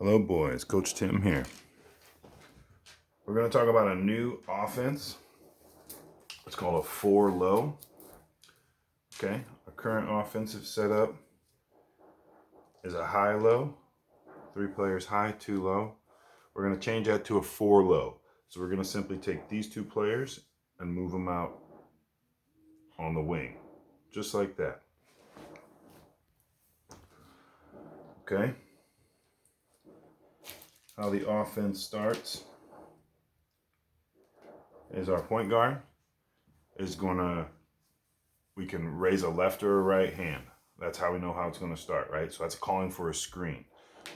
Hello boys, Coach Tim here. We're going to talk about a new offense. It's called a 4-low. Okay, our current offensive setup is a high-low. 3 players high, 2 low. We're going to change that to a 4-low. So we're going to simply take these 2 players and move them out on the wing. Just like that. Okay. How the offense starts is our point guard is we can raise a left or a right hand. That's how we know how it's going to start, right? So that's calling for a screen.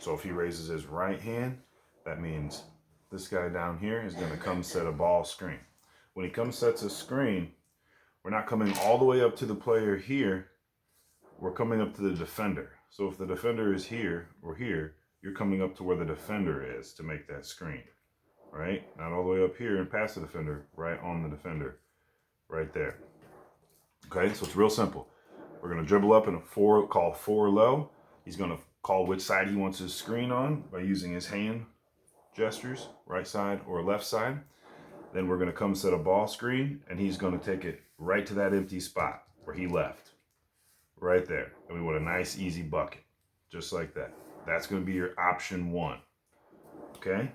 So if he raises his right hand, that means this guy down here is going to come set a ball screen. When he comes sets a screen, we're not coming all the way up to the player here. We're coming up to the defender. So if the defender is here or here, you're coming up to where the defender is to make that screen, right? Not all the way up here and past the defender, right on the defender, right there. Okay, so it's real simple. We're going to dribble up in a 4-low. He's going to call which side he wants his screen on by using his hand gestures, right side or left side. Then we're going to come set a ball screen, and he's going to take it right to that empty spot where he left. Right there. And we want a nice, easy bucket. Just like that. That's going to be your option 1. Okay?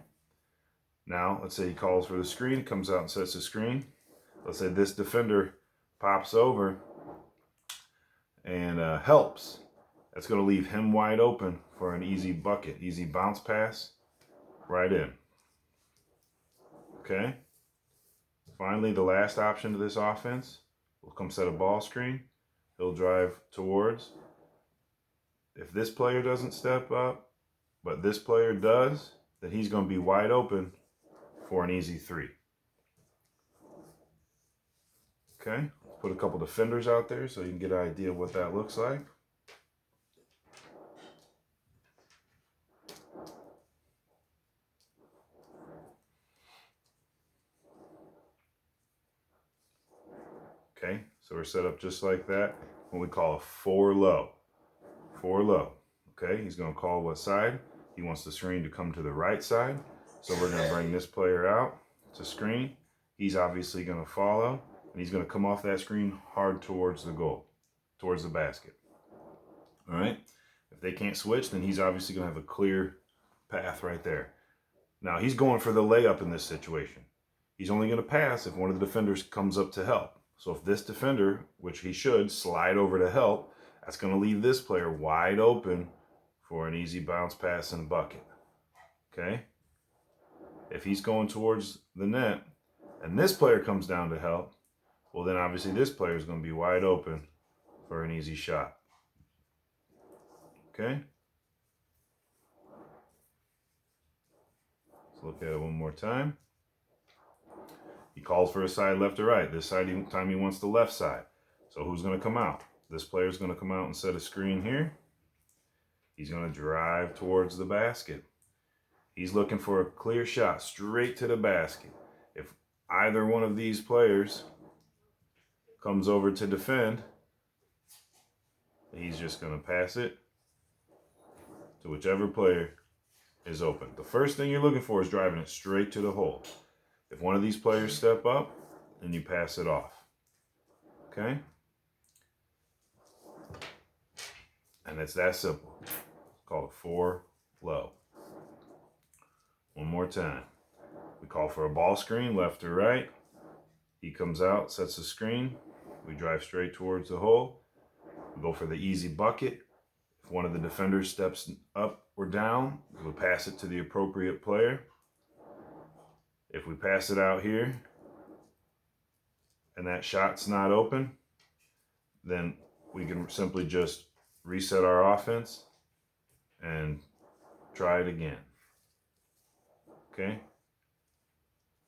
Now, let's say he calls for the screen, comes out and sets the screen. Let's say this defender pops over and helps. That's going to leave him wide open for an easy bucket, easy bounce pass right in. Okay? Finally, the last option to this offense will come set a ball screen. He'll drive towards. If this player doesn't step up, but this player does, then he's going to be wide open for an easy 3. Okay, put a couple defenders out there so you can get an idea of what that looks like. Okay, so we're set up just like that. What we call a 4-low. 4-low. Okay, he's going to call what side. He wants the screen to come to the right side. So we're going to bring this player out to screen. He's obviously going to follow. And he's going to come off that screen hard towards the goal, towards the basket. All right. If they can't switch, then he's obviously going to have a clear path right there. Now, he's going for the layup in this situation. He's only going to pass if one of the defenders comes up to help. So if this defender, which he should, slide over to help, that's going to leave this player wide open for an easy bounce pass and a bucket. Okay? If he's going towards the net and this player comes down to help, well, then obviously this player is going to be wide open for an easy shot. Okay? Let's look at it one more time. He calls for a side left or right. This time he wants the left side. So who's going to come out? This player is going to come out and set a screen here. He's going to drive towards the basket. He's looking for a clear shot straight to the basket. If either one of these players comes over to defend, he's just going to pass it to whichever player is open. The first thing you're looking for is driving it straight to the hole. If one of these players step up, then you pass it off. Okay? And it's that simple. It's called a 4-low. One more time. We call for a ball screen, left or right. He comes out, sets the screen. We drive straight towards the hole. We go for the easy bucket. If one of the defenders steps up or down, we'll pass it to the appropriate player. If we pass it out here and that shot's not open, then we can simply just reset our offense and try it again. Okay?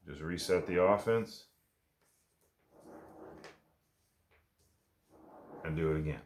Just reset the offense and do it again.